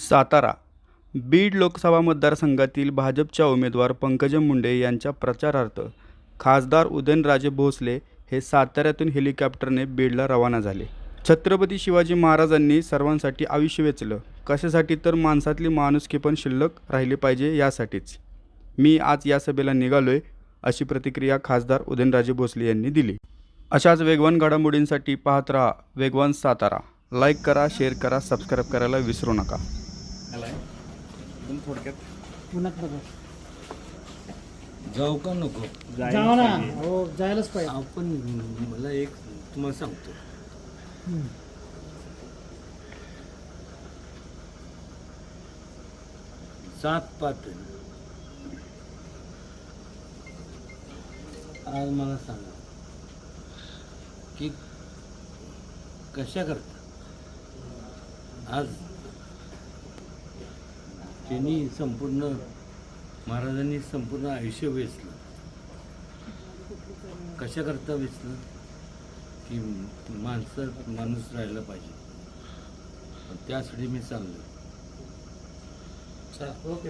सातारा बीड लोकसभा मतदारसंघातील भाजपच्या उमेदवार पंकजा मुंडे यांच्या प्रचारार्थ खासदार उदयनराजे भोसले हे साताऱ्यातून हेलिकॉप्टरने बीडला रवाना झाले. छत्रपती शिवाजी महाराजांनी सर्वांसाठी आयुष्य वेचलं. कशासाठी तर माणसातली माणुसकी पण शिल्लक राहिली पाहिजे यासाठीच. मी आज या सभेला निघालोय, अशी प्रतिक्रिया खासदार उदयनराजे भोसले यांनी दिली. अशाच वेगवान घडामोडींसाठी पाहत रहा वेगवान सातारा. लाईक करा, शेअर करा, सबस्क्राईब करायला विसरू नका. जाऊ का नको? जाऊ ना. हो, जायलाच पाहिजे. आपण मला एक तुम्हाला सांगतो, सात पाट आज मला सांगा की कशा करता आज त्यांनी संपूर्ण महाराजांनी संपूर्ण आयुष्य वेचलं. कशा करता वेचलं की माणूस राहायला पाहिजे. त्यासाठी मी चाललो. ओके.